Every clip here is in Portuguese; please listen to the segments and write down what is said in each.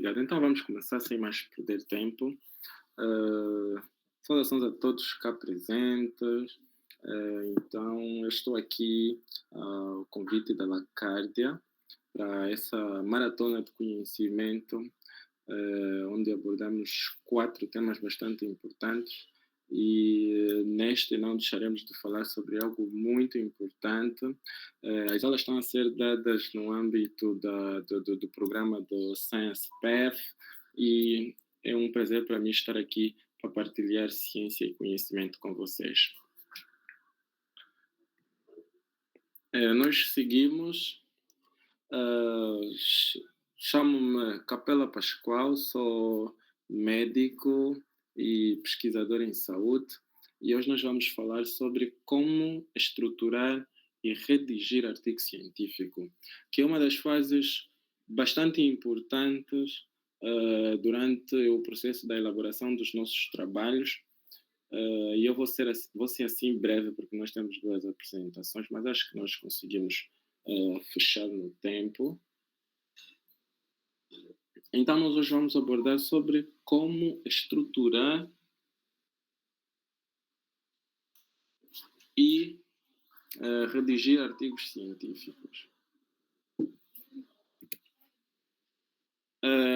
Obrigado. Então vamos começar sem mais perder tempo. Saudações a todos cá presentes. Então, eu estou aqui ao convite da Lacárdia para essa maratona de conhecimento, onde abordamos 4 temas bastante importantes e neste não deixaremos de falar sobre algo muito importante. As aulas estão a ser dadas no âmbito do programa do Science Path e é um prazer para mim estar aqui para partilhar ciência e conhecimento com vocês. Nós seguimos. Chamo-me Capela Pascoal, sou médico e pesquisador em saúde e hoje nós vamos falar sobre como estruturar e redigir artigo científico, que é uma das fases bastante importantes durante o processo da elaboração dos nossos trabalhos. E eu vou ser assim breve porque nós temos 2 apresentações, mas acho que nós conseguimos fechar no tempo. Então, nós hoje vamos abordar sobre como estruturar e redigir artigos científicos.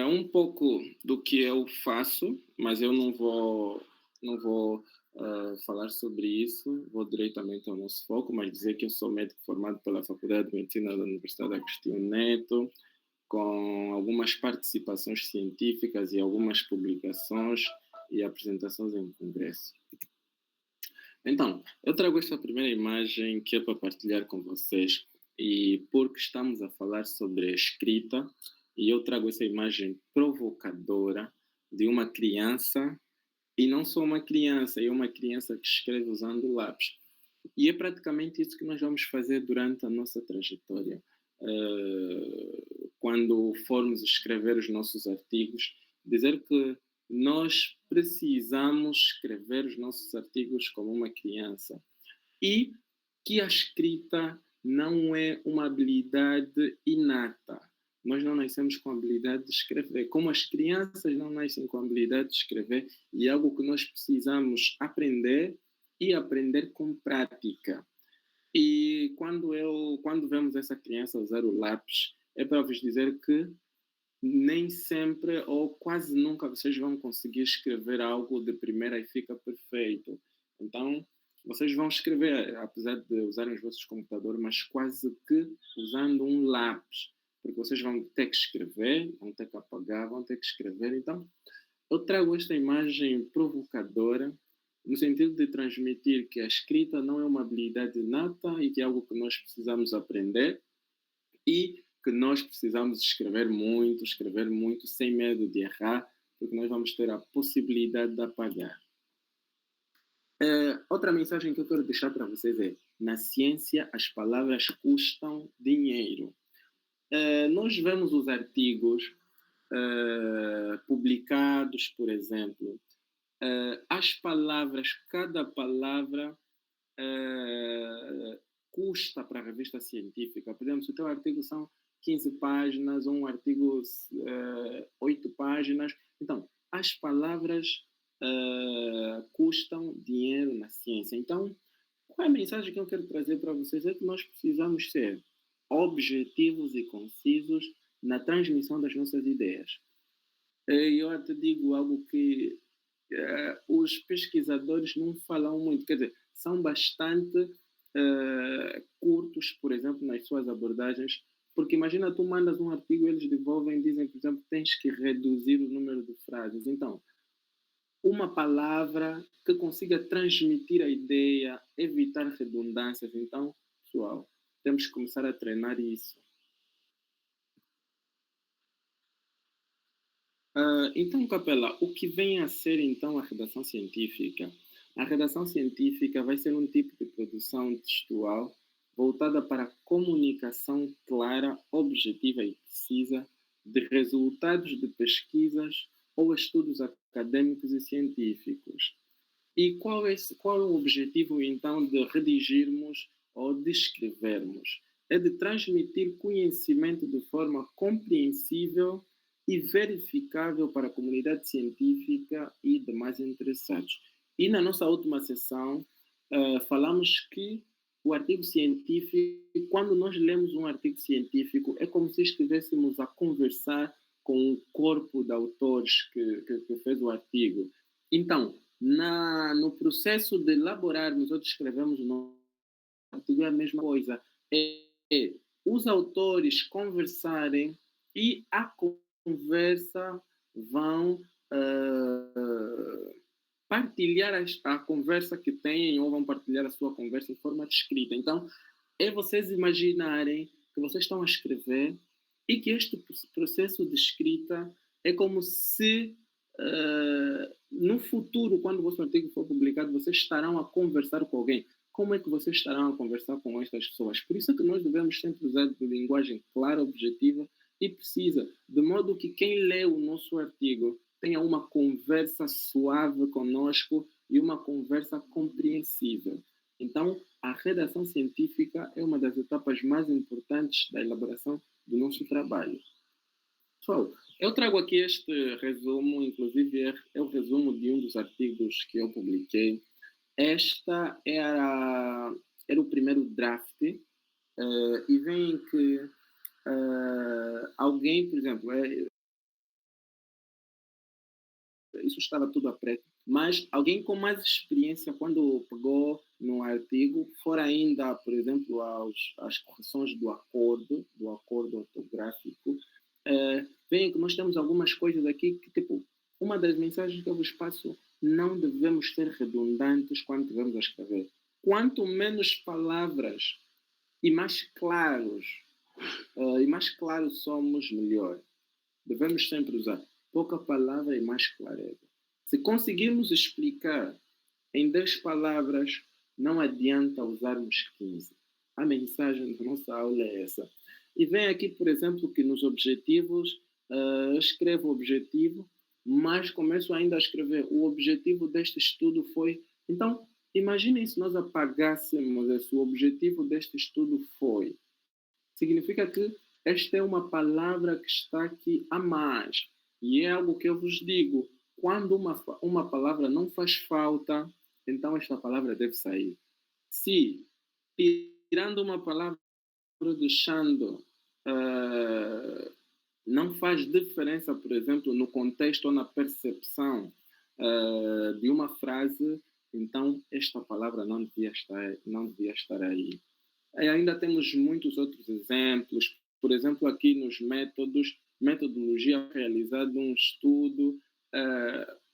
Um pouco do que eu faço, mas eu não vou falar sobre isso, vou diretamente ao nosso foco, mas dizer que eu sou médico formado pela Faculdade de Medicina da Universidade Agostinho Neto, com algumas participações científicas e algumas publicações e apresentações em congresso. Então, eu trago esta primeira imagem que é para partilhar com vocês, e porque estamos a falar sobre a escrita, e eu trago essa imagem provocadora de uma criança, e não só uma criança, é uma criança que escreve usando lápis. E é praticamente isso que nós vamos fazer durante a nossa trajetória. Quando formos escrever os nossos artigos, dizer que nós precisamos escrever os nossos artigos como uma criança e que a escrita não é uma habilidade inata. Nós não nascemos com a habilidade de escrever, como as crianças não nascem com a habilidade de escrever, e é algo que nós precisamos aprender e aprender com prática. E quando vemos essa criança usar o lápis, é para vos dizer que nem sempre ou quase nunca vocês vão conseguir escrever algo de primeira e fica perfeito. Então, vocês vão escrever, apesar de usarem os vossos computadores, mas quase que usando um lápis, porque vocês vão ter que escrever, vão ter que apagar, vão ter que escrever. Então, eu trago esta imagem provocadora no sentido de transmitir que a escrita não é uma habilidade inata e que é algo que nós precisamos aprender e que nós precisamos escrever muito, sem medo de errar, porque nós vamos ter a possibilidade de apagar. Outra mensagem que eu quero deixar para vocês é: na ciência, as palavras custam dinheiro. Nós vemos os artigos publicados, por exemplo, as palavras, cada palavra custa para a revista científica. Por exemplo, se o teu artigo são 15 páginas ou um artigo 8 páginas, então, as palavras custam dinheiro na ciência. Então, qual é a mensagem que eu quero trazer para vocês? É que nós precisamos ser objetivos e concisos na transmissão das nossas ideias. Eu até digo algo que os pesquisadores não falam muito, quer dizer, são bastante curtos, por exemplo, nas suas abordagens, porque imagina, tu mandas um artigo, eles devolvem, dizem, por exemplo, tens que reduzir o número de frases. Então, uma palavra que consiga transmitir a ideia, evitar redundâncias. Então, pessoal, temos que começar a treinar isso. Então, Capela, o que vem a ser então a redação científica? A redação científica vai ser um tipo de produção textual voltada para a comunicação clara, objetiva e precisa de resultados de pesquisas ou estudos acadêmicos e científicos. E qual é o objetivo então de redigirmos ou de escrevermos? É de transmitir conhecimento de forma compreensível e verificável para a comunidade científica e demais interessados. E na nossa última sessão, falamos que o artigo científico, quando nós lemos um artigo científico, é como se estivéssemos a conversar com o corpo de autores que fez o artigo. Então, no processo de elaborarmos ou de escrevermos o nosso artigo, é a mesma coisa. É os autores conversarem e a conversa vão partilhar a conversa que têm ou vão partilhar a sua conversa em forma de escrita. Então, é vocês imaginarem que vocês estão a escrever e que este processo de escrita é como se no futuro, quando o vosso artigo for publicado, vocês estarão a conversar com alguém. Como é que vocês estarão a conversar com estas pessoas? Por isso é que nós devemos sempre usar de linguagem clara, objetiva e precisa, de modo que quem lê o nosso artigo tenha uma conversa suave conosco e uma conversa compreensível. Então, a redação científica é uma das etapas mais importantes da elaboração do nosso trabalho. Pessoal, eu trago aqui este resumo, inclusive é o resumo de um dos artigos que eu publiquei. Esta era o primeiro draft, e vem que alguém, por exemplo, isso estava tudo a preto, mas alguém com mais experiência, quando pegou no artigo, fora ainda, por exemplo, às correções do acordo ortográfico, veem que nós temos algumas coisas aqui que, tipo, uma das mensagens que eu vos passo, não devemos ser redundantes quando estivermos a escrever. Quanto menos palavras e mais claros somos, melhor. Devemos sempre usar pouca palavra e mais clareza. Se conseguirmos explicar em 10 palavras, não adianta usarmos 15. A mensagem da nossa aula é essa. E vem aqui, por exemplo, que nos objetivos, escrevo o objetivo, mas começo ainda a escrever o objetivo deste estudo foi... Então, imaginem se nós apagássemos esse, o objetivo deste estudo foi. Significa que esta é uma palavra que está aqui a mais. E é algo que eu vos digo. Quando uma palavra não faz falta, então esta palavra deve sair. Se, tirando uma palavra, deixando, não faz diferença, por exemplo, no contexto ou na percepção de uma frase, então esta palavra não devia estar aí. E ainda temos muitos outros exemplos. Por exemplo, aqui nos metodologia realizada um estudo,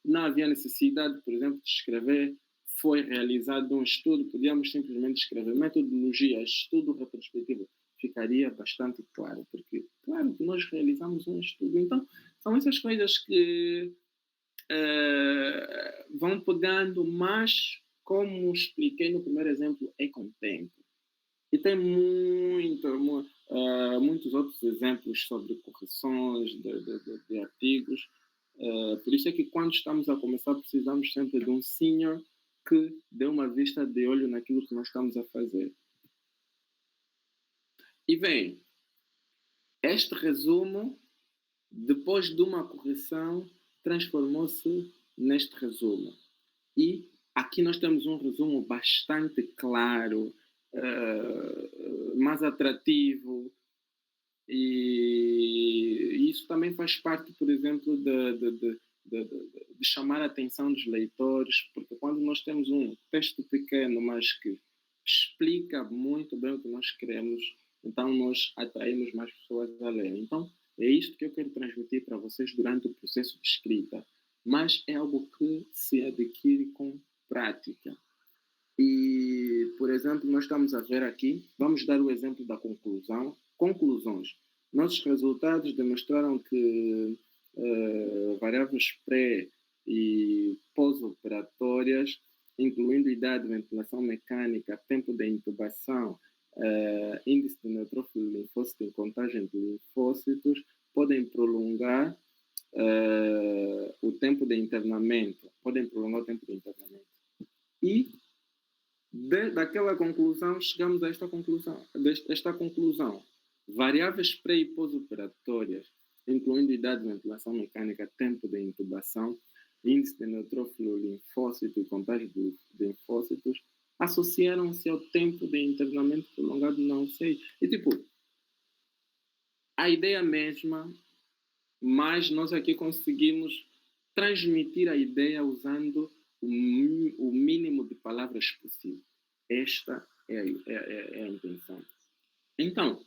não havia necessidade, por exemplo, de escrever foi realizado um estudo, podíamos simplesmente escrever metodologia, estudo retrospectivo, ficaria bastante claro, porque, claro, que nós realizamos um estudo. Então, são essas coisas que vão pegando, mas, como expliquei no primeiro exemplo, é com o tempo. E tem muitos outros exemplos sobre correções de artigos. Por isso é que quando estamos a começar, precisamos sempre de um senior que dê uma vista de olho naquilo que nós estamos a fazer. E bem, este resumo, depois de uma correção, transformou-se neste resumo. E aqui nós temos um resumo bastante claro, mais atrativo, e isso também faz parte, por exemplo, de chamar a atenção dos leitores, porque quando nós temos um texto pequeno, mas que explica muito bem o que nós queremos, então nós atraímos mais pessoas a ler. Então, é isto que eu quero transmitir para vocês durante o processo de escrita, mas é algo que se adquire com prática. E, por exemplo, nós estamos a ver aqui, vamos dar o exemplo da conclusão. Conclusões. Nossos resultados demonstraram que variáveis pré- e pós-operatórias, incluindo idade, ventilação mecânica, tempo de intubação, índice de neutrófilo linfócito e contagem de linfócitos, podem prolongar o tempo de internamento. E daquela conclusão, chegamos a esta conclusão. Variáveis pré- e pós-operatórias incluindo idade de ventilação mecânica, tempo de intubação, índice de neutrófilo linfócito e contagem de linfócitos, associaram-se ao tempo de internamento prolongado, não sei. E tipo, a ideia mesma, mas nós aqui conseguimos transmitir a ideia usando o mínimo de palavras possível. Esta é a intenção. Então,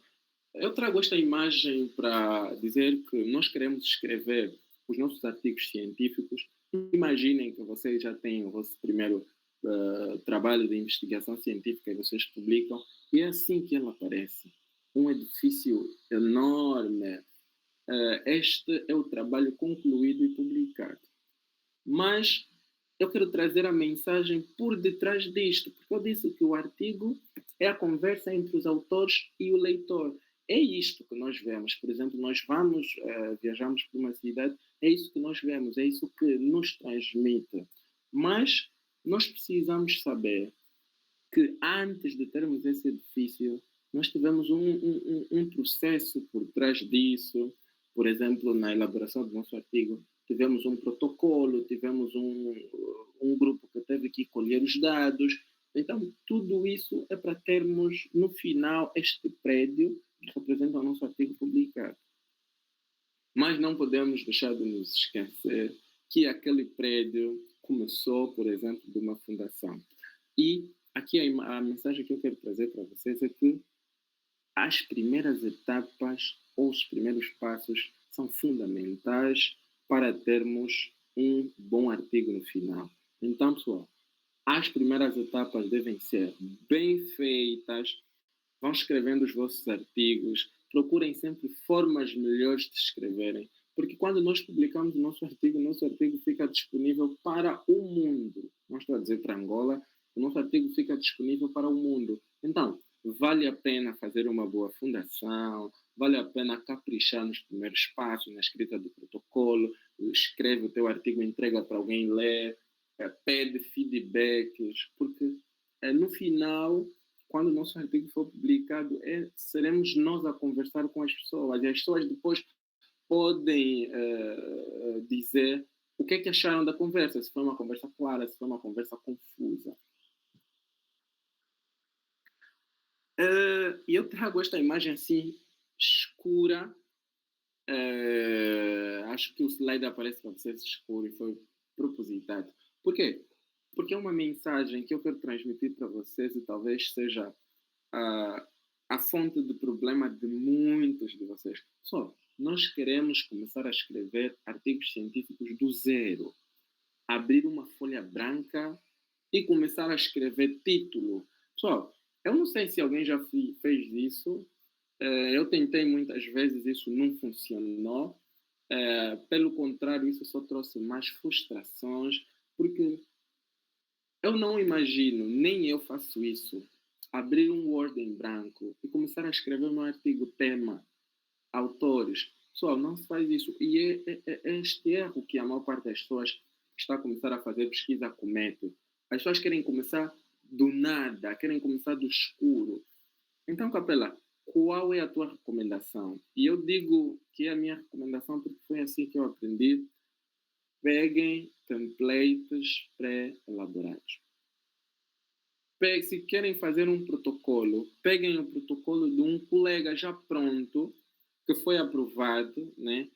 eu trago esta imagem para dizer que nós queremos escrever os nossos artigos científicos. Imaginem que vocês já têm o vosso primeiro trabalho de investigação científica e vocês publicam, e é assim que ela aparece. Um edifício enorme. Este é o trabalho concluído e publicado. Mas eu quero trazer a mensagem por detrás disto, porque eu disse que o artigo é a conversa entre os autores e o leitor. É isto que nós vemos. Por exemplo, nós viajamos por uma cidade, é isso que nós vemos, é isso que nos transmite. Mas nós precisamos saber que antes de termos esse edifício, nós tivemos um processo por trás disso. Por exemplo, na elaboração do nosso artigo, tivemos um protocolo, tivemos um grupo que teve que colher os dados. Então, tudo isso é para termos, no final, este prédio que representa o nosso artigo publicado. Mas não podemos deixar de nos esquecer que aquele prédio começou, por exemplo, de uma fundação. E aqui a mensagem que eu quero trazer para vocês é que as primeiras etapas ou os primeiros passos são fundamentais para termos um bom artigo no final. Então, pessoal, as primeiras etapas devem ser bem feitas. Vão escrevendo os vossos artigos. Procurem sempre formas melhores de escreverem. Porque quando nós publicamos o nosso artigo fica disponível para o mundo. Não estou a dizer para Angola, o nosso artigo fica disponível para o mundo. Então, vale a pena fazer uma boa fundação, vale a pena caprichar nos primeiros passos, na escrita do protocolo, escreve o teu artigo, entrega para alguém ler, pede feedbacks, porque no final, quando o nosso artigo for publicado, seremos nós a conversar com as pessoas, e as pessoas depois podem dizer o que é que acharam da conversa, se foi uma conversa clara, se foi uma conversa confusa. E eu trago esta imagem assim, escura. Acho que o slide aparece para vocês escuro e foi propositado. Por quê? Porque é uma mensagem que eu quero transmitir para vocês e talvez seja a fonte de problema de muitos de vocês. Só, nós queremos começar a escrever artigos científicos do zero. Abrir uma folha branca e começar a escrever título. Só, eu não sei se alguém já fez isso. Eu tentei muitas vezes, isso não funcionou. Pelo contrário, isso só trouxe mais frustrações, porque eu não imagino, nem eu faço isso, abrir um Word em branco e começar a escrever um artigo, tema, autores. Pessoal, não se faz isso. E é este erro que a maior parte das pessoas que está a começar a fazer pesquisa comete. As pessoas querem começar do nada, querem começar do escuro. Então, Capela, qual é a tua recomendação? E eu digo que é a minha recomendação porque foi assim que eu aprendi. Peguem templates pré-elaborados. Se querem fazer um protocolo, peguem o protocolo de um colega já pronto, que foi aprovado, né?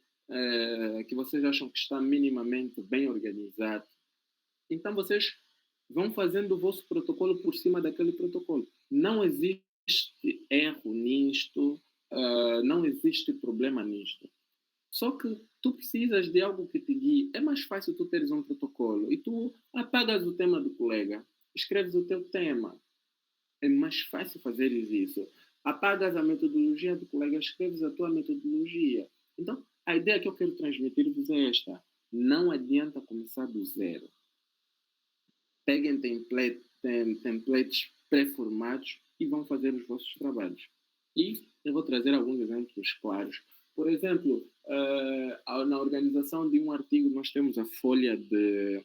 Que vocês acham que está minimamente bem organizado. Então, vocês vão fazendo o vosso protocolo por cima daquele protocolo. Não existe erro nisto, não existe problema nisto. Só que tu precisas de algo que te guie. É mais fácil tu teres um protocolo e tu apagas o tema do colega, escreves o teu tema. É mais fácil fazer isso. Apagas a metodologia do colega, escreves a tua metodologia. Então, a ideia que eu quero transmitir-vos é esta. Não adianta começar do zero. Peguem templates pré-formados e vão fazer os vossos trabalhos. E eu vou trazer alguns exemplos claros. Por exemplo, na organização de um artigo, nós temos a folha de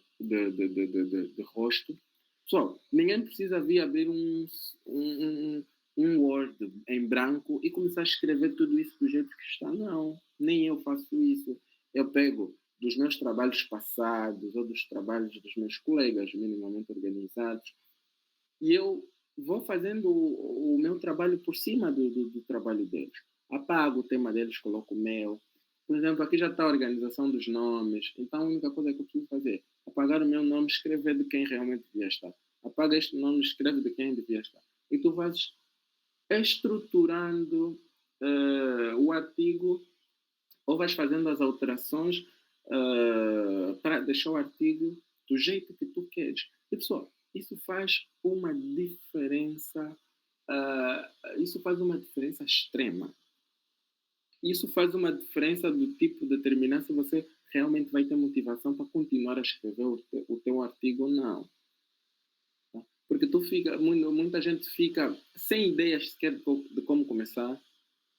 rosto. Pessoal, ninguém precisa vir abrir um Word em branco e começar a escrever tudo isso do jeito que está. Não. nem eu faço isso. Eu pego dos meus trabalhos passados ou dos trabalhos dos meus colegas minimamente organizados e eu vou fazendo o meu trabalho por cima do trabalho deles. Apago o tema deles, coloco o meu. Por exemplo, aqui já está a organização dos nomes, então a única coisa que eu preciso fazer é apagar o meu nome, escrever de quem realmente devia estar. Apaga este nome, escreve de quem devia estar. E tu vais estruturando o artigo ou vais fazendo as alterações para deixar o artigo do jeito que tu queres. E pessoal, isso faz uma diferença, isso faz uma diferença extrema. Isso faz uma diferença do tipo de determinar se você realmente vai ter motivação para continuar a escrever o teu artigo ou não. Tá? Porque muita gente fica sem ideias sequer de como começar,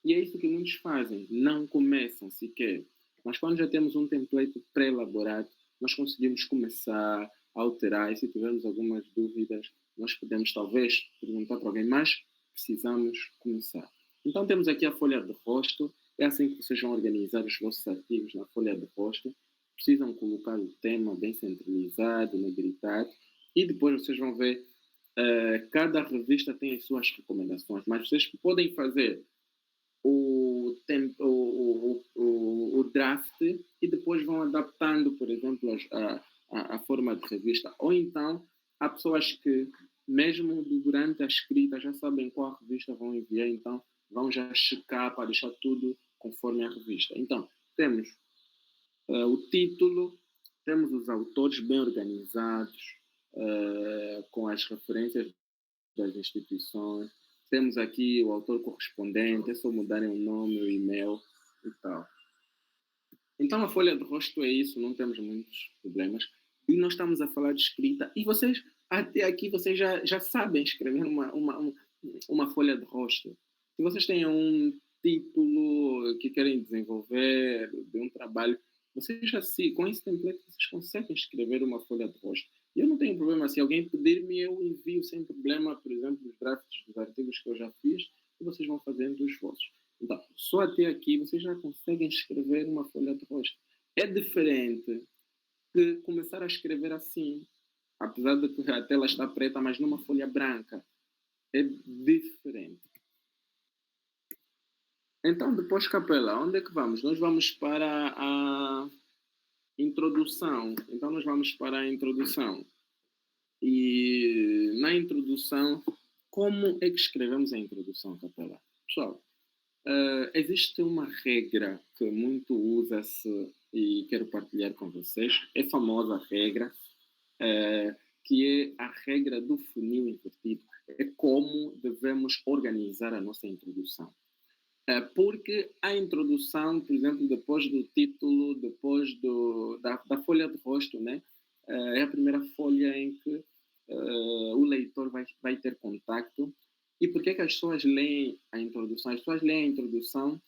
e é isso que muitos fazem, não começam sequer. Mas quando já temos um template pré-elaborado, nós conseguimos começar a alterar, e se tivermos algumas dúvidas, nós podemos talvez perguntar para alguém, mas precisamos começar. Então temos aqui a folha de rosto, é assim que vocês vão organizar os vossos artigos na folha de rosto. Precisam colocar o tema bem centralizado, negritado, e depois vocês vão ver, cada revista tem as suas recomendações, mas vocês podem fazer o draft e depois vão adaptando, por exemplo, a forma de revista. Ou então, há pessoas que, mesmo durante a escrita, já sabem qual revista vão enviar, então vão já checar para deixar tudo conforme a revista. Então, temos o título, temos os autores bem organizados, com as referências das instituições. Temos aqui o autor correspondente, é só mudarem o nome, o e-mail e tal. Então a folha de rosto é isso, não temos muitos problemas. E nós estamos a falar de escrita. E vocês, até aqui, vocês já sabem escrever uma folha de rosto. Se vocês têm um título que querem desenvolver de um trabalho, vocês com esse template, vocês conseguem escrever uma folha de rosto. E eu não tenho problema, se alguém pedir-me, eu envio sem problema, por exemplo, os drafts dos artigos que eu já fiz, e vocês vão fazendo os vossos. Então, só até aqui vocês já conseguem escrever uma folha de rosto. É diferente de começar a escrever assim, apesar de que a tela está preta, mas numa folha branca. É diferente. Então, depois, Capela, onde é que vamos? Nós vamos para a introdução. Então, nós vamos para a introdução. E na introdução, como é que escrevemos a introdução, Capela? Pessoal, existe uma regra que muito usa-se e quero partilhar com vocês. É famosa a regra, que é a regra do funil invertido. É como devemos organizar a nossa introdução. Porque a introdução, por exemplo, depois do título, depois da folha de rosto, né? É a primeira folha em que o leitor vai ter contacto. E por que as pessoas leem a introdução? As pessoas leem a introdução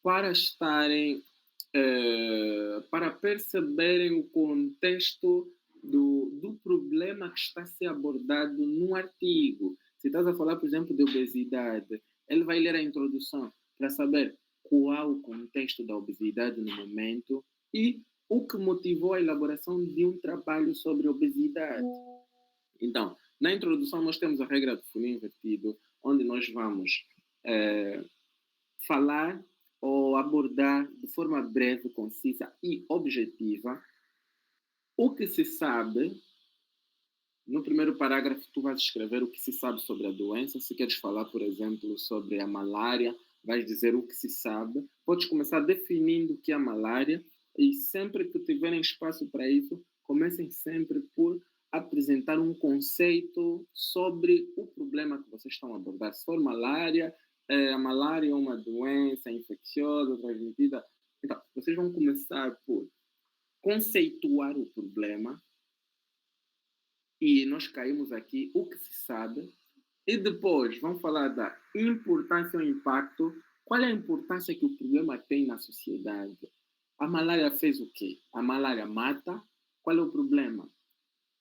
para estarem, para perceberem o contexto do problema que está a ser abordado no artigo. Se estás a falar, por exemplo, de obesidade, ele vai ler a introdução para saber qual o contexto da obesidade no momento e o que motivou a elaboração de um trabalho sobre obesidade. Então, na introdução nós temos a regra do funil invertido, onde nós vamos falar ou abordar de forma breve, concisa e objetiva o que se sabe. No primeiro parágrafo, tu vais escrever o que se sabe sobre a doença. Se queres falar, por exemplo, sobre a malária, vais dizer o que se sabe. Podes começar definindo o que é a malária e sempre que tiverem espaço para isso, comecem sempre por apresentar um conceito sobre o problema que vocês estão a abordar. Se for malária, a malária é uma doença infecciosa, transmitida. Então, vocês vão começar por conceituar o problema, e nós caímos aqui o que se sabe, e depois vamos falar da importância e impacto. Qual é a importância que o problema tem na sociedade? A malária fez o quê? A malária mata. Qual é o problema?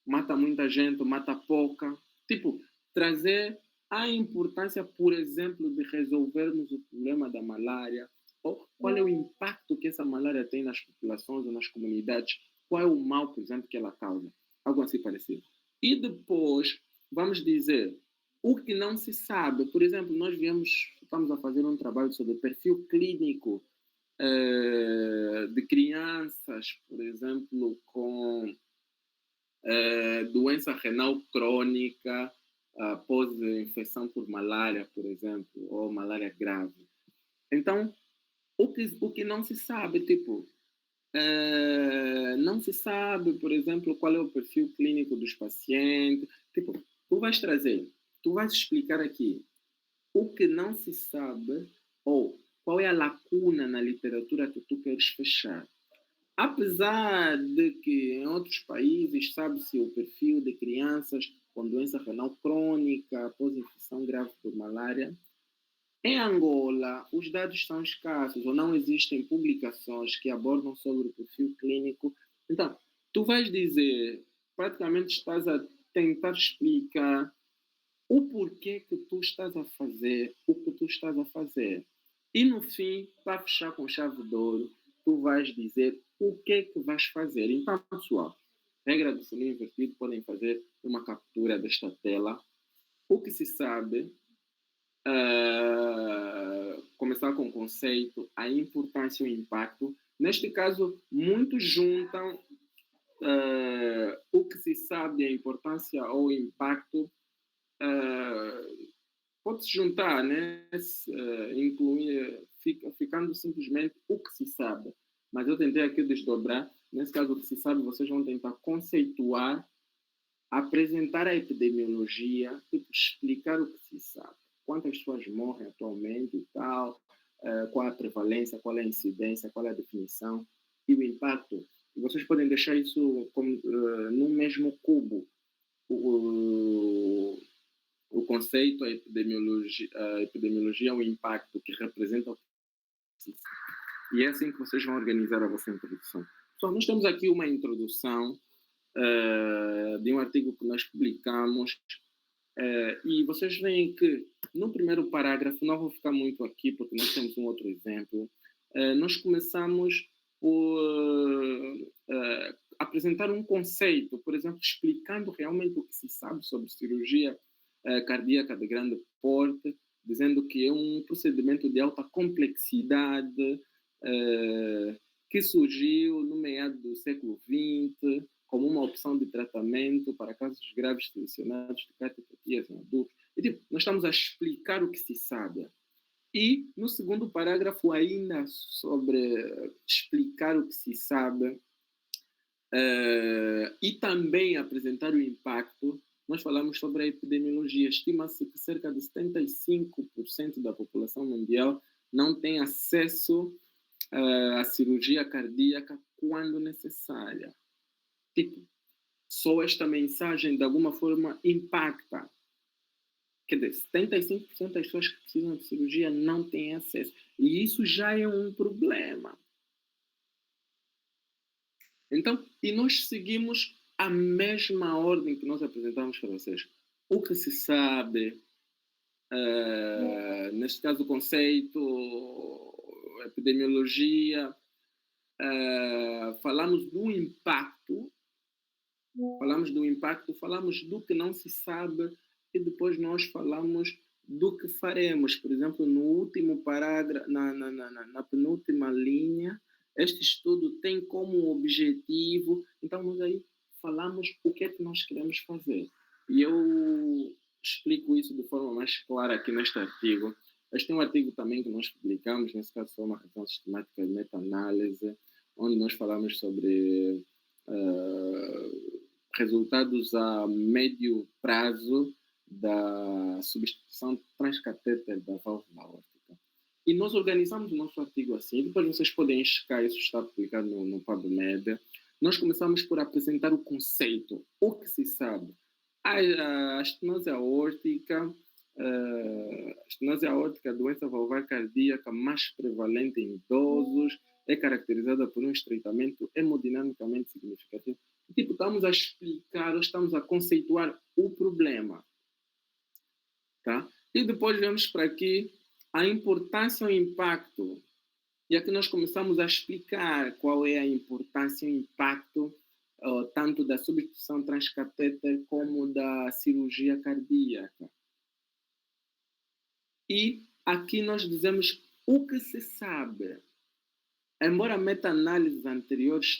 Mata muita gente, mata pouca. Tipo, trazer a importância, por exemplo, de resolvermos o problema da malária, ou qual é o impacto que essa malária tem nas populações ou nas comunidades, qual é o mal, por exemplo, que ela causa, algo assim parecido. E depois, vamos dizer, o que não se sabe, por exemplo, estamos a fazer um trabalho sobre perfil clínico de crianças, por exemplo, com doença renal crônica após infecção por malária, por exemplo, ou malária grave. Então, o que não se sabe, tipo, não se sabe, por exemplo, qual é o perfil clínico dos pacientes. Tipo, tu vais explicar aqui o que não se sabe ou qual é a lacuna na literatura que tu queres fechar. Apesar de que em outros países sabe-se o perfil de crianças com doença renal crônica após infecção grave por malária, em Angola os dados são escassos ou não existem publicações que abordam sobre o perfil clínico. Então, tu vais dizer, praticamente estás a tentar explicar o porquê que tu estás a fazer o que tu estás a fazer. E no fim, para fechar com chave de ouro, tu vais dizer o que é que vais fazer. Então, pessoal, regra do funil invertido, podem fazer uma captura desta tela. O que se sabe, começar com o conceito, a importância e o impacto. Neste caso, muitos juntam o que se sabe, a importância ou o impacto pode-se juntar, né? Incluir, ficando simplesmente o que se sabe. Mas eu tentei aqui desdobrar. Nesse caso, o que se sabe, vocês vão tentar conceituar, apresentar a epidemiologia, tipo, explicar o que se sabe. Quantas pessoas morrem atualmente e tal, qual a prevalência, qual é a incidência, qual é a definição e o impacto. E vocês podem deixar isso no mesmo cubo. O conceito, a epidemiologia, o impacto que representa o que. E é assim que vocês vão organizar a vossa introdução. Então, nós temos aqui uma introdução de um artigo que nós publicamos e vocês veem que no primeiro parágrafo, não vou ficar muito aqui porque nós temos um outro exemplo, nós começamos por apresentar um conceito, por exemplo, explicando realmente o que se sabe sobre cirurgia cardíaca de grande porte, dizendo que é um procedimento de alta complexidade que surgiu no meado do século XX como uma opção de tratamento para casos graves selecionados de cardiopatia em adultos. E, tipo, nós estamos a explicar o que se sabe. E no segundo parágrafo, ainda sobre explicar o que se sabe e também apresentar o impacto, nós falamos sobre a epidemiologia. Estima-se que cerca de 75% da população mundial não tem acesso à cirurgia cardíaca quando necessária. Tipo, só esta mensagem de alguma forma impacta. Quer dizer, 75% das pessoas que precisam de cirurgia não têm acesso. E isso já é um problema. Então, e nós seguimos a mesma ordem que nós apresentamos para vocês. O que se sabe, neste caso o conceito, epidemiologia, falamos do impacto, falamos do que não se sabe e depois nós falamos do que faremos. Por exemplo, no último parágrafo, na penúltima linha, este estudo tem como objetivo, então nós aí falamos o que é que nós queremos fazer. E eu explico isso de forma mais clara aqui neste artigo. Este é um artigo também que nós publicamos, nesse caso foi uma revisão sistemática de meta-análise, onde nós falamos sobre resultados a médio prazo da substituição transcatéter da válvula aórtica. E nós organizamos o nosso artigo assim, depois vocês podem checar, isso está publicado no PubMed. Nós começamos por apresentar o conceito, o que se sabe. A estenose aórtica, a doença valvar cardíaca mais prevalente em idosos, é caracterizada por um estreitamento hemodinamicamente significativo. Tipo, estamos a explicar, estamos a conceituar o problema. Tá? E depois vemos para aqui a importância e o impacto. E aqui nós começamos a explicar qual é a importância e o impacto tanto da substituição transcatéter como da cirurgia cardíaca. E aqui nós dizemos o que se sabe. Embora meta-análises anteriores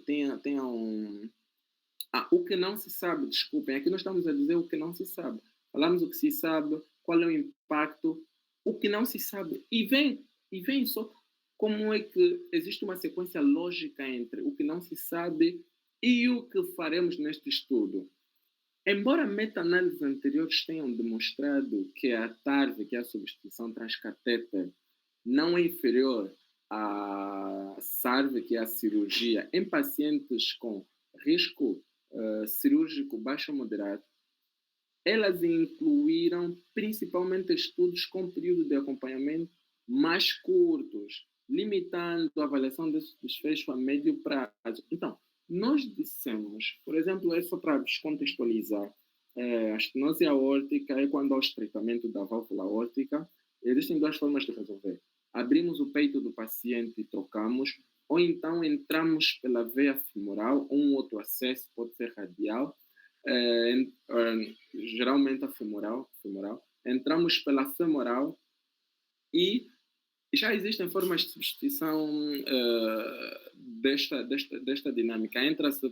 tenham o que não se sabe, desculpem, aqui nós estamos a dizer o que não se sabe. Falamos o que se sabe, qual é o impacto, o que não se sabe. E vem só como é que existe uma sequência lógica entre o que não se sabe e o que faremos neste estudo. Embora meta-análises anteriores tenham demonstrado que a TARV, que é a substituição transcatéter, não é inferior à SARV, que é a cirurgia, em pacientes com risco cirúrgico baixo ou moderado, elas incluíram principalmente estudos com período de acompanhamento mais curtos, limitando a avaliação desse desfecho a médio prazo. Então, nós dissemos, por exemplo, é só para descontextualizar, a estenose aórtica é quando há o estreitamento da válvula aórtica. Existem duas formas de resolver. Abrimos o peito do paciente e trocamos, ou então entramos pela veia femoral, ou um outro acesso, pode ser radial, geralmente a femoral, entramos pela femoral e já existem formas de substituição desta dinâmica. Entra-se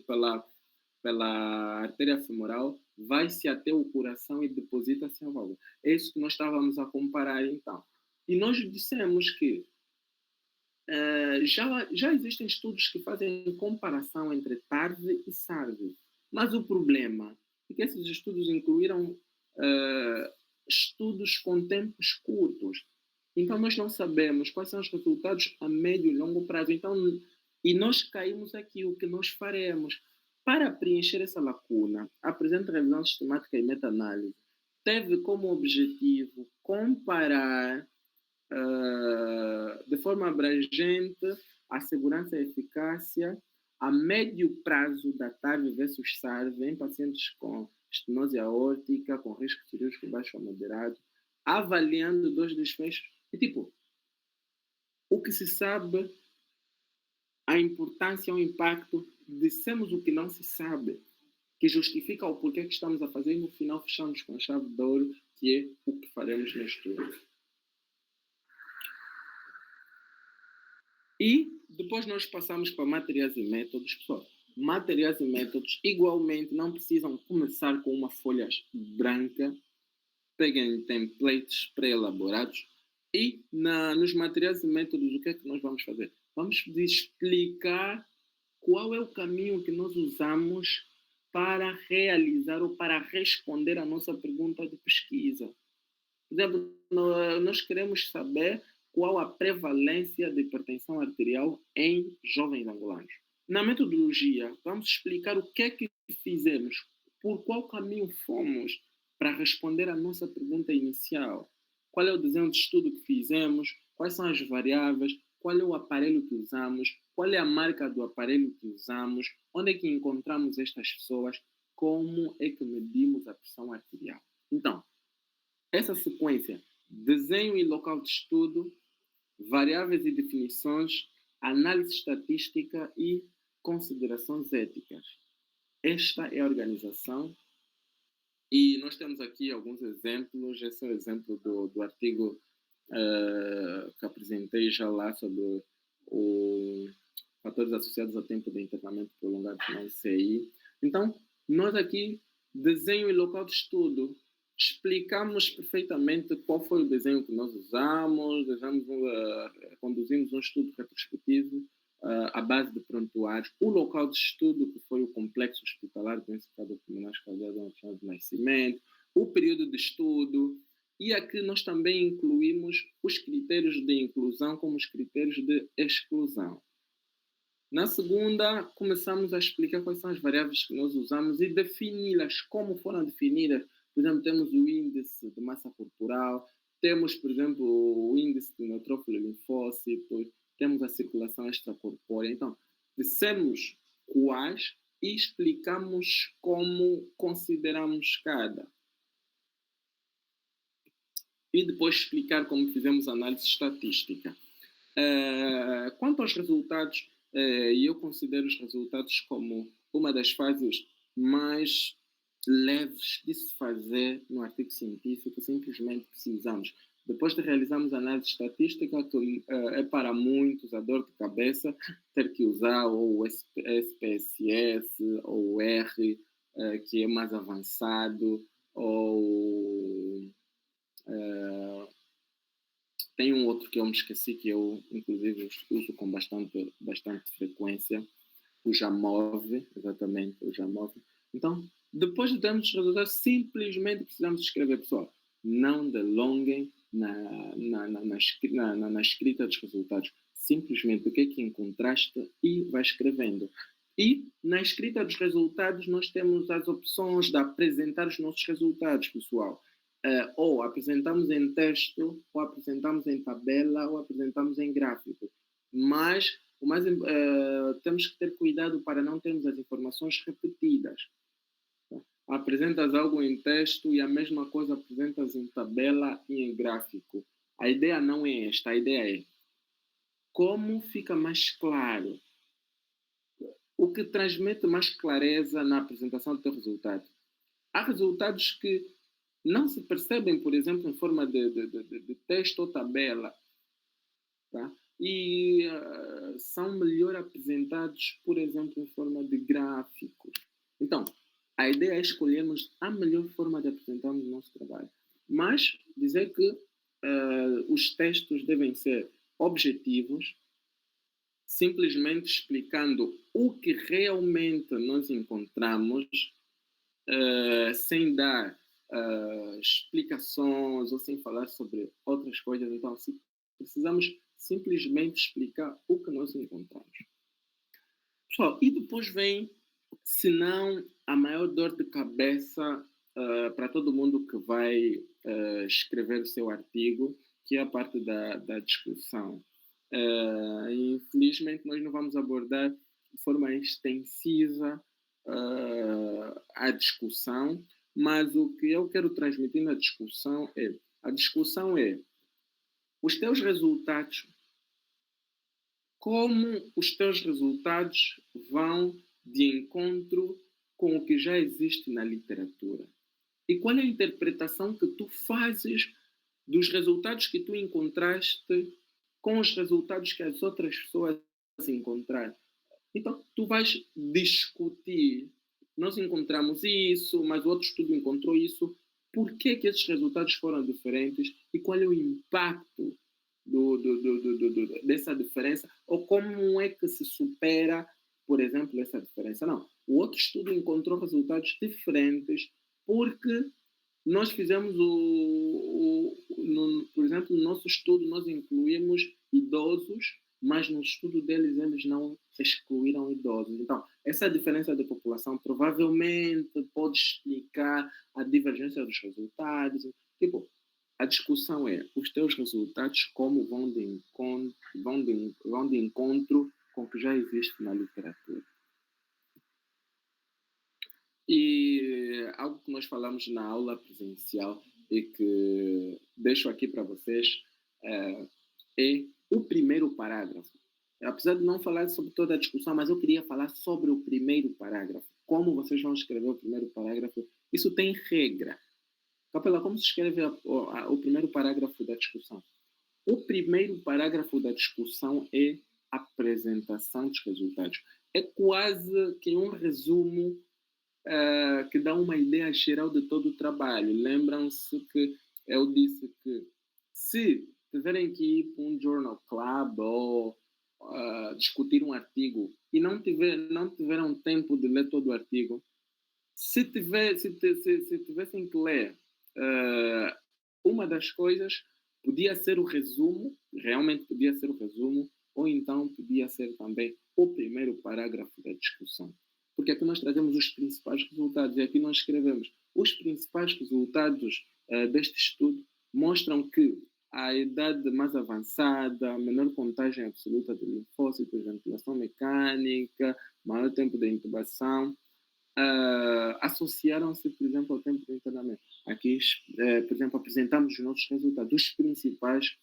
pela artéria femoral, vai-se até o coração e deposita-se a válvula. É isso que nós estávamos a comparar então. E nós dissemos que já existem estudos que fazem comparação entre TARV e SARV. Mas o problema é que esses estudos incluíram estudos com tempos curtos. Então, nós não sabemos quais são os resultados a médio e longo prazo. Então, e nós caímos aqui, o que nós faremos? Para preencher essa lacuna, a presente revisão sistemática e meta-análise teve como objetivo comparar de forma abrangente a segurança e eficácia a médio prazo da TARV versus SARV em pacientes com estenose aórtica, com risco cirúrgico baixo ou moderado, avaliando dois desfechos. E tipo, o que se sabe, a importância, o impacto, dissemos o que não se sabe, que justifica o porquê que estamos a fazer e no final fechamos com a chave de ouro, que é o que faremos no estudo. E depois nós passamos para materiais e métodos. Pessoal, materiais e métodos igualmente não precisam começar com uma folha branca. Peguem templates pré-elaborados e nos materiais e métodos o que é que nós vamos fazer? Vamos explicar qual é o caminho que nós usamos para realizar ou para responder a nossa pergunta de pesquisa. Por exemplo, nós queremos saber qual a prevalência de hipertensão arterial em jovens angolanos. Na metodologia, vamos explicar o que é que fizemos, por qual caminho fomos para responder à nossa pergunta inicial. Qual é o desenho de estudo que fizemos, quais são as variáveis, qual é o aparelho que usamos, qual é a marca do aparelho que usamos, onde é que encontramos estas pessoas, como é que medimos a pressão arterial. Então, essa sequência, desenho e local de estudo, variáveis e definições, análise estatística e considerações éticas. Esta é a organização e nós temos aqui alguns exemplos. Esse é o exemplo do artigo que apresentei já lá sobre os fatores associados ao tempo de internamento prolongado na UCI. Então, nós aqui, desenho e local de estudo, explicamos perfeitamente qual foi o desenho que nós usamos, conduzimos um estudo retrospectivo à base de prontuários, o local de estudo, que foi o complexo hospitalar do Instituto Pulmonar Cardiovascular de Nascimento, o período de estudo, e aqui nós também incluímos os critérios de inclusão como os critérios de exclusão. Na segunda, começamos a explicar quais são as variáveis que nós usamos e defini-las, como foram definidas. Por exemplo, temos o índice de massa corporal, temos, por exemplo, o índice de neutrófilo linfócitos, temos a circulação extracorpórea. Então, dissemos quais e explicamos como consideramos cada. E depois explicar como fizemos a análise estatística. Quanto aos resultados, eu considero os resultados como uma das fases mais leves de se fazer no artigo científico, simplesmente precisamos. Depois de realizarmos a análise estatística, que é para muitos a dor de cabeça ter que usar ou o SPSS ou o R, que é mais avançado, ou tem um outro que eu me esqueci, que eu, inclusive, uso com bastante frequência, o Jamov, exatamente, o Jamov. Então, depois de termos os resultados, simplesmente precisamos escrever, pessoal. Não delonguem na escrita dos resultados. Simplesmente o que é que encontraste e vai escrevendo. E na escrita dos resultados, nós temos as opções de apresentar os nossos resultados, pessoal. Ou apresentamos em texto, ou apresentamos em tabela, ou apresentamos em gráfico. Mas temos que ter cuidado para não termos as informações repetidas. Apresentas algo em texto e a mesma coisa apresentas em tabela e em gráfico. A ideia não é esta, a ideia é como fica mais claro, o que transmite mais clareza na apresentação do teu resultado. Há resultados que não se percebem, por exemplo, em forma de texto ou tabela, tá? E são melhor apresentados, por exemplo, em forma de gráficos. Então, a ideia é escolhermos a melhor forma de apresentarmos o nosso trabalho. Mas dizer que os textos devem ser objetivos, simplesmente explicando o que realmente nós encontramos, sem dar explicações ou sem falar sobre outras coisas. Então, precisamos simplesmente explicar o que nós encontramos. Pessoal, e depois vem, se não, a maior dor de cabeça para todo mundo que vai escrever o seu artigo, que é a parte da discussão. Infelizmente, nós não vamos abordar de forma extensiva a discussão, mas o que eu quero transmitir na discussão é: a discussão é os teus resultados, como os teus resultados vão de encontro com o que já existe na literatura. E qual é a interpretação que tu fazes dos resultados que tu encontraste com os resultados que as outras pessoas encontraram. Então, tu vais discutir. Nós encontramos isso, mas o outro estudo encontrou isso. Por que esses resultados foram diferentes e qual é o impacto dessa diferença? Ou como é que se supera, por exemplo, essa diferença? Não. O outro estudo encontrou resultados diferentes porque nós fizemos por exemplo, no nosso estudo nós incluímos idosos, mas no estudo deles eles não excluíram idosos. Então, essa diferença de população provavelmente pode explicar a divergência dos resultados. Tipo, a discussão é os teus resultados como vão de encontro com o que já existe na literatura. E algo que nós falamos na aula presencial e que deixo aqui para vocês é o primeiro parágrafo. Apesar de não falar sobre toda a discussão, mas eu queria falar sobre o primeiro parágrafo. Como vocês vão escrever o primeiro parágrafo? Isso tem regra. Capela, como se escreve o primeiro parágrafo da discussão? O primeiro parágrafo da discussão é a apresentação dos resultados. É quase que um resumo que dá uma ideia geral de todo o trabalho. Lembram-se que eu disse que se tiverem que ir para um journal club ou discutir um artigo e não tiveram tempo de ler todo o artigo, se tivessem que ler uma das coisas, podia ser o resumo, realmente podia ser o resumo, ou então podia ser também o primeiro parágrafo da discussão. Porque aqui nós trazemos os principais resultados e aqui nós escrevemos os principais resultados deste estudo mostram que a idade mais avançada, menor contagem absoluta de linfócitos, ventilação mecânica, maior tempo de intubação, associaram-se, por exemplo, ao tempo de internamento. Aqui, por exemplo, apresentamos os nossos resultados, os principais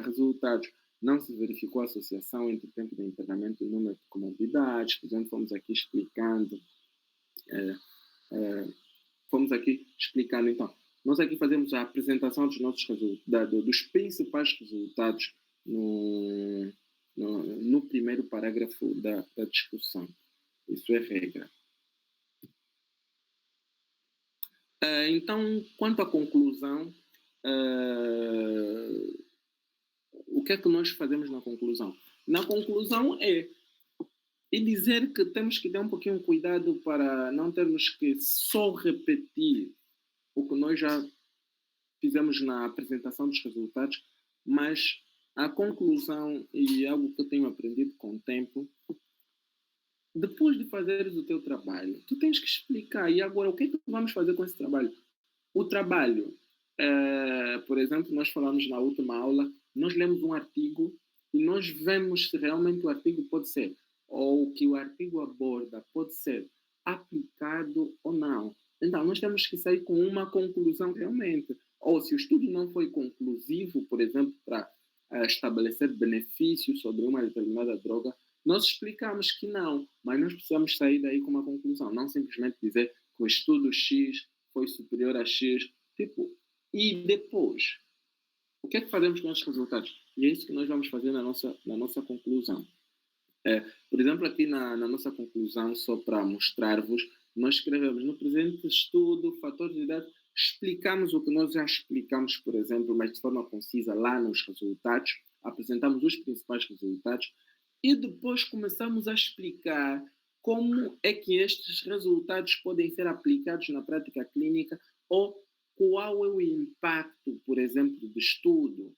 resultados. não se verificou associação entre o tempo de internamento e o número de comorbidades. Por exemplo, fomos aqui explicando, então, nós aqui fazemos a apresentação dos nossos resultados, dos principais resultados no primeiro parágrafo da discussão. Isso é regra. Então, quanto à conclusão, o que é que nós fazemos na conclusão? Na conclusão é dizer que temos que ter um pouquinho cuidado para não termos que só repetir o que nós já fizemos na apresentação dos resultados, mas a conclusão, e algo que eu tenho aprendido com o tempo, depois de fazeres o teu trabalho, tu tens que explicar, e agora o que é que vamos fazer com esse trabalho? O trabalho, por exemplo, nós falamos na última aula, nós lemos um artigo e nós vemos se realmente o artigo pode ser, ou o que o artigo aborda pode ser aplicado ou não. Então, nós temos que sair com uma conclusão realmente. Ou se o estudo não foi conclusivo, por exemplo, para estabelecer benefícios sobre uma determinada droga, nós explicamos que não, mas nós precisamos sair daí com uma conclusão, não simplesmente dizer que o estudo X foi superior a X, e depois, o que é que fazemos com esses resultados? E é isso que nós vamos fazer na nossa conclusão. Por exemplo, aqui na nossa conclusão, só para mostrar-vos, nós escrevemos no presente estudo, fatores de dados, explicamos o que nós já explicamos, por exemplo, mas de forma concisa lá nos resultados, apresentamos os principais resultados e depois começamos a explicar como é que estes resultados podem ser aplicados na prática clínica ou qual é o impacto, por exemplo, do estudo.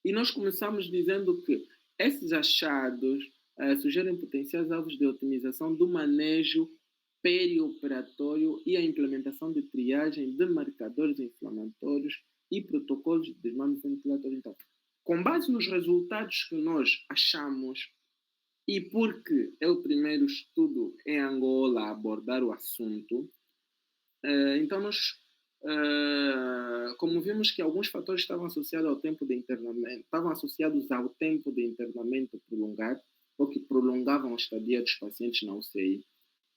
E nós começamos dizendo que esses achados sugerem potenciais alvos de otimização do manejo perioperatório e a implementação de triagem de marcadores inflamatórios e protocolos de desmame ventilatório. Então, com base nos resultados que nós achamos, e porque é o primeiro estudo em Angola a abordar o assunto, então nós, como vimos que alguns fatores estavam associados ao tempo de internamento, prolongado, ou que prolongavam a estadia dos pacientes na UCI.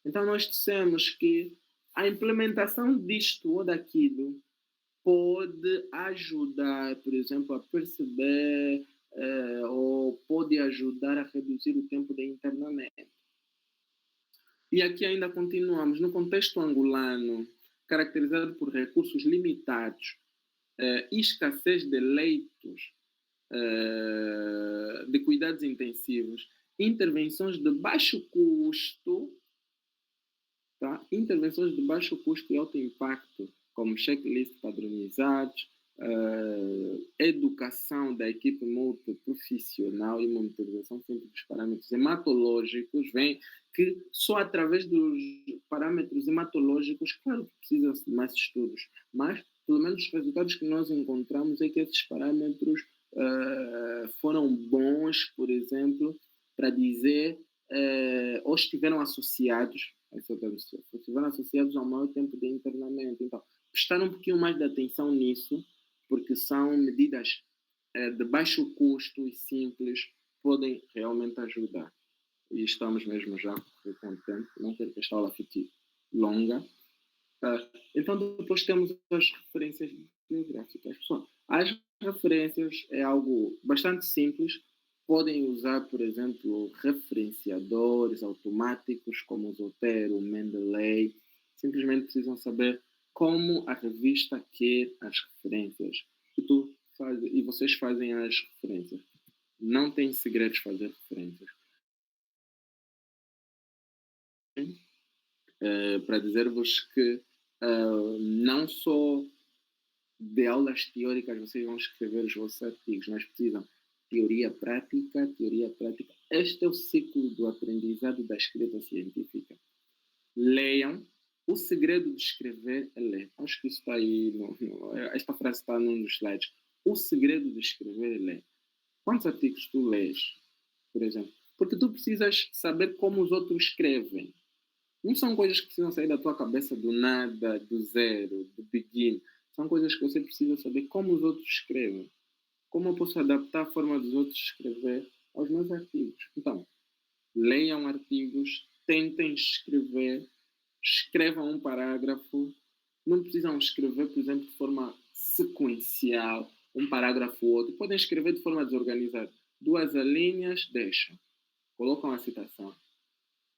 Então nós dissemos que a implementação disto ou daquilo pode ajudar, por exemplo, a perceber ou pode ajudar a reduzir o tempo de internamento. E aqui ainda continuamos. No contexto angolano, caracterizado por recursos limitados e escassez de leitos de cuidados intensivos, intervenções de baixo custo, intervenções de baixo custo e alto impacto, como checklist padronizados, educação da equipe multiprofissional e monitorização sempre dos parâmetros hematológicos, vem que só através dos parâmetros hematológicos, claro que precisam-se de mais estudos, mas pelo menos os resultados que nós encontramos é que esses parâmetros foram bons, por exemplo, para dizer, ou estiveram associados ao maior tempo de internamento. Então, prestar um pouquinho mais de atenção nisso, porque são medidas de baixo custo e simples, podem realmente ajudar. E estamos mesmo já com o tempo, não quero que esta aula fique longa. Então, depois temos as referências bibliográficas. Pessoal, as referências é algo bastante simples. Podem usar, por exemplo, referenciadores automáticos como o Zotero, o Mendeley. Simplesmente precisam saber como a revista quer as referências. E vocês fazem as referências. Não tem segredos fazer referências. Para dizer-vos que não só de aulas teóricas vocês vão escrever os vossos artigos, mas precisam teoria prática. Este é o ciclo do aprendizado da escrita científica. Leiam. O segredo de escrever é ler. Acho que isso está aí, esta frase está num dos slides. O segredo de escrever é ler. Quantos artigos tu lês, por exemplo? Porque tu precisas saber como os outros escrevem. Não são coisas que precisam sair da tua cabeça do nada, do zero, do begin. São coisas que você precisa saber como os outros escrevem. como eu posso adaptar a forma dos outros escrever aos meus artigos. Então, leiam artigos, tentem escrever, escrevam um parágrafo, não precisam escrever, por exemplo, de forma sequencial, um parágrafo ou outro. Podem escrever de forma desorganizada. 2 alíneas, deixam. Colocam a citação.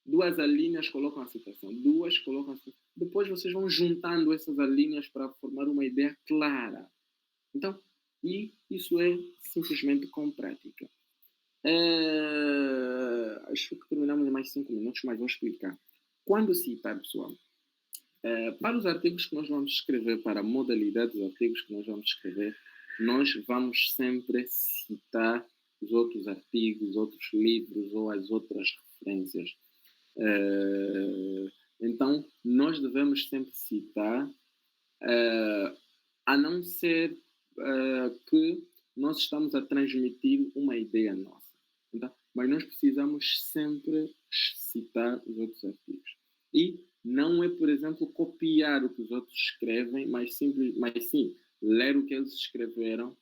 2 alíneas, colocam a citação. 2, colocam a citação. Depois vocês vão juntando essas alíneas para formar uma ideia clara. Então, e isso é simplesmente com prática. Acho que terminamos em mais 5 minutos, mas vou explicar. Quando citar, pessoal, para os artigos que nós vamos escrever, para a modalidade dos artigos que nós vamos escrever, nós vamos sempre citar os outros artigos, outros livros ou as outras referências. Então, nós devemos sempre citar, a não ser que nós estamos a transmitir uma ideia nossa. Então, mas nós precisamos sempre citar os outros artigos. E não é, por exemplo, copiar o que os outros escrevem, mas sim ler o que eles escreveram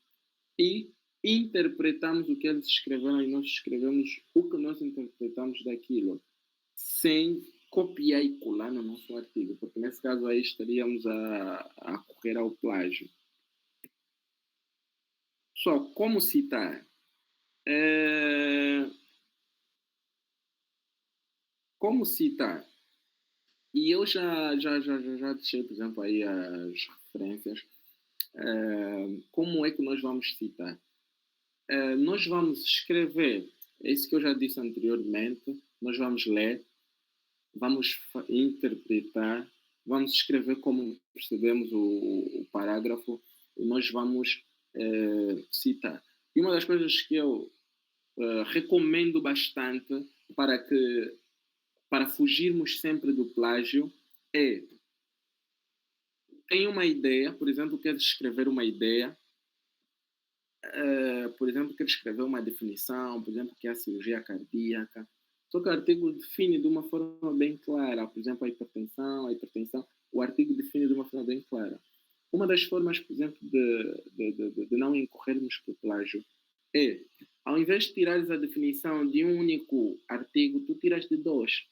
e interpretamos o que eles escreveram e nós escrevemos o que nós interpretamos daquilo, sem copiar e colar no nosso artigo, porque nesse caso aí estaríamos a correr ao plágio. Só como citar? Como citar? E eu já deixei, por exemplo, aí as referências. Como é que nós vamos citar? Nós vamos escrever, é isso que eu já disse anteriormente, nós vamos ler, vamos interpretar, vamos escrever como percebemos o parágrafo e nós vamos citar. E uma das coisas que eu recomendo bastante para fugirmos sempre do plágio é: tem uma ideia, por exemplo, queres escrever uma ideia, por exemplo, queres escrever uma definição, por exemplo, que é a cirurgia cardíaca. Só que o artigo define de uma forma bem clara, por exemplo, a hipertensão, o artigo define de uma forma bem clara. Uma das formas, por exemplo, de não incorrermos por plágio é, ao invés de tirares a definição de um único artigo, tu tiras de 2.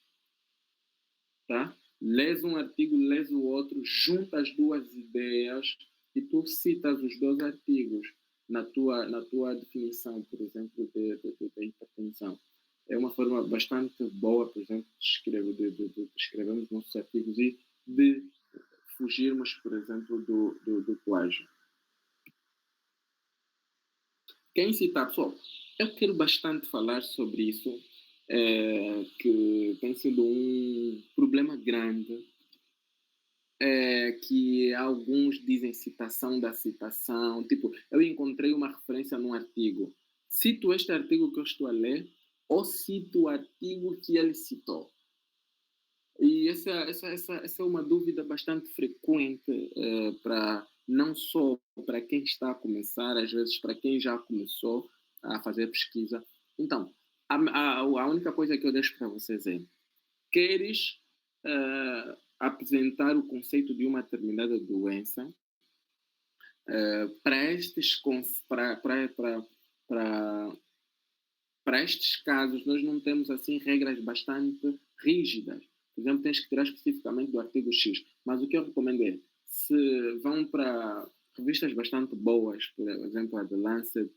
Tá? Lês um artigo, lês o outro, juntas 2 ideias e tu citas os 2 artigos na tua definição, por exemplo, de hipertensão. É uma forma bastante boa, por exemplo, de escrevermos nossos artigos e de fugirmos, por exemplo, do plágio. Quem citar, pessoal, eu quero bastante falar sobre isso, que tem sido um problema grande, que alguns dizem citação da citação. Tipo, eu encontrei uma referência num artigo, cito este artigo que eu estou a ler ou cito o artigo que ele citou. E essa é uma dúvida bastante frequente para não só para quem está a começar, às vezes para quem já começou a fazer pesquisa. Então, a única coisa que eu deixo para vocês é: queres apresentar o conceito de uma determinada doença, para estes casos nós não temos assim regras bastante rígidas. Por exemplo, tens que tirar especificamente do artigo X. Mas o que eu recomendo é, se vão para revistas bastante boas, por exemplo, a The Lancet,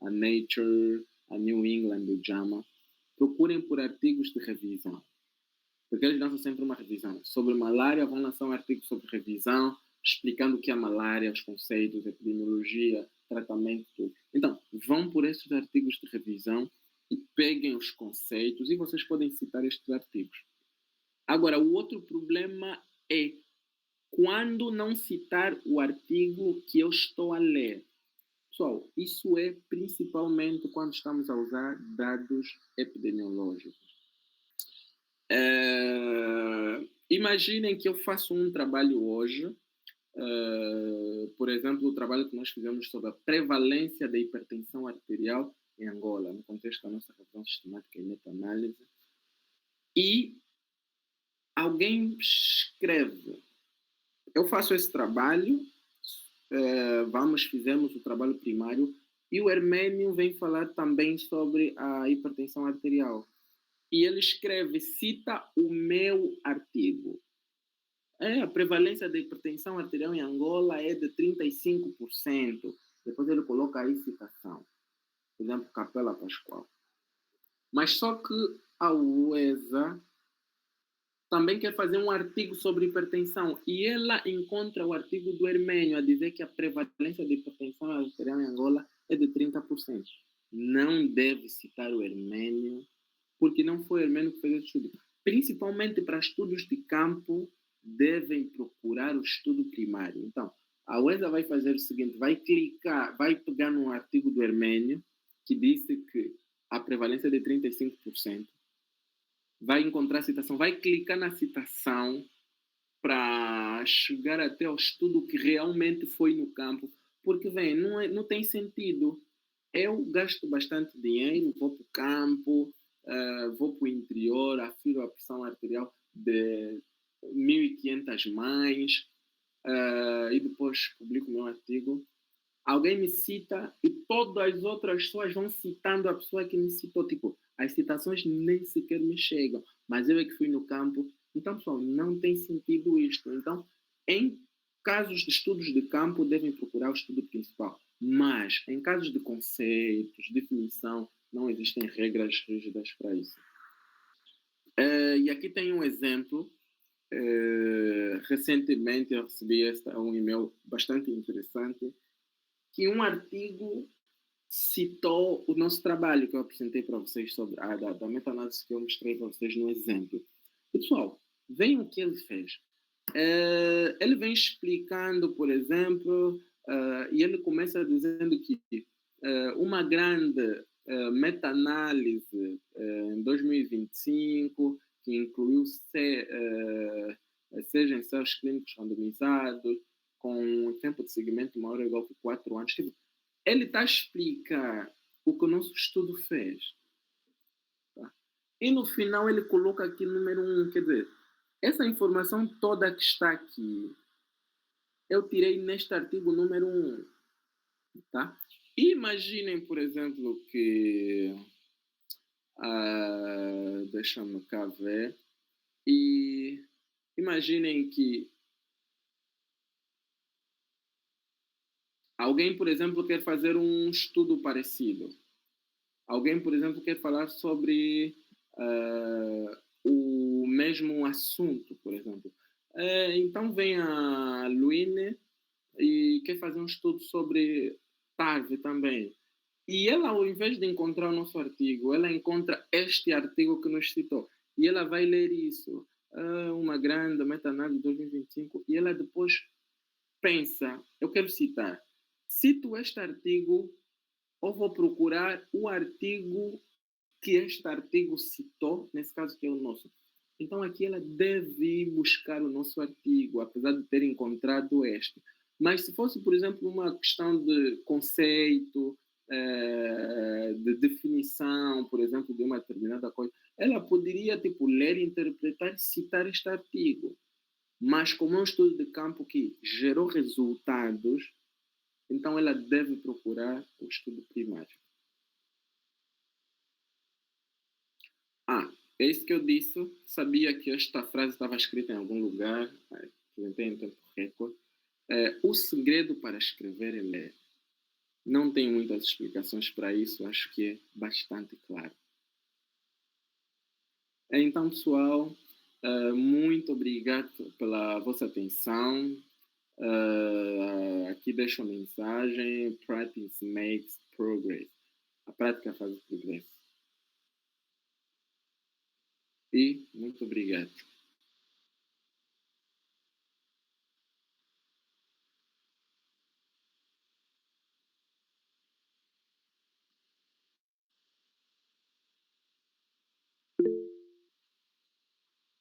a Nature, a New England, o JAMA, procurem por artigos de revisão. Porque eles lançam sempre uma revisão. Sobre malária, vão lançar um artigo sobre revisão, explicando o que é malária, os conceitos, epidemiologia, tratamento, tudo. Então, vão por esses artigos de revisão e peguem os conceitos e vocês podem citar estes artigos. Agora, o outro problema é quando não citar o artigo que eu estou a ler. Pessoal, isso é principalmente quando estamos a usar dados epidemiológicos. Imaginem que eu faço um trabalho hoje, por exemplo, o trabalho que nós fizemos sobre a prevalência da hipertensão arterial em Angola, no contexto da nossa revisão sistemática e meta-análise, e alguém escreve: eu faço esse trabalho, fizemos o trabalho primário, E o Hermênio vem falar também sobre a hipertensão arterial. E ele escreve, cita o meu artigo. A prevalência da hipertensão arterial em Angola é de 35%. Depois ele coloca aí citação. Por exemplo, Capela Pascoal. Mas só que a UESA também quer fazer um artigo sobre hipertensão. E ela encontra o artigo do Hermênio a dizer que a prevalência de hipertensão arterial em Angola é de 30%. Não deve citar o Hermênio, porque não foi o Hermênio que fez esse estudo. Principalmente para estudos de campo, devem procurar o estudo primário. Então, a UESA vai fazer o seguinte, vai clicar, vai pegar no artigo do Hermênio, que disse que a prevalência é de 35%, vai encontrar a citação, vai clicar na citação para chegar até ao estudo que realmente foi no campo, porque, vem, não tem sentido. Eu gasto bastante dinheiro, vou para o campo, vou para o interior, afiro a pressão arterial de 1.500 mães, e depois publico o meu artigo. Alguém me cita e todas as outras pessoas vão citando a pessoa que me citou. Tipo, as citações nem sequer me chegam, mas eu é que fui no campo. Então, pessoal, não tem sentido isto. Então, em casos de estudos de campo, devem procurar o estudo principal. Mas, em casos de conceitos, definição, não existem regras rígidas para isso. E aqui tem um exemplo. Recentemente eu recebi um e-mail bastante interessante, que um artigo citou o nosso trabalho que eu apresentei para vocês sobre da meta-análise que eu mostrei para vocês no exemplo. Pessoal, veem o que ele fez. Ele vem explicando, por exemplo, e ele começa dizendo que uma grande meta-análise em 2025, que incluiu seja ensaios clínicos randomizados, com um tempo de seguimento maior ou igual que 4 anos. Tipo, ele está a explicar o que o nosso estudo fez. Tá? E no final ele coloca aqui número 1, quer dizer, essa informação toda que está aqui, eu tirei neste artigo número 1. Tá? Imaginem, por exemplo, que... deixa-me cá ver. E imaginem que alguém, por exemplo, quer fazer um estudo parecido. Alguém, por exemplo, quer falar sobre o mesmo assunto, por exemplo. Então vem a Luine e quer fazer um estudo sobre TARV também. E ela, ao invés de encontrar o nosso artigo, ela encontra este artigo que nos citou. E ela vai ler isso. Uma grande meta-análise de 2025. E ela depois pensa, eu quero citar. Cito este artigo ou vou procurar o artigo que este artigo citou, nesse caso que é o nosso. Então aqui ela deve ir buscar o nosso artigo, apesar de ter encontrado este. Mas se fosse, por exemplo, uma questão de conceito, de definição, por exemplo, de uma determinada coisa, ela poderia tipo, ler, interpretar e citar este artigo. Mas como é um estudo de campo que gerou resultados, então ela deve procurar o estudo primário. É isso que eu disse. Sabia que esta frase estava escrita em algum lugar, apresentei em tempo recorde. O segredo para escrever é ler. Não tenho muitas explicações para isso, acho que é bastante claro. Então, pessoal, muito obrigado pela vossa atenção. Aqui deixo a mensagem: Practice makes progress. A prática faz o progresso. E muito obrigado.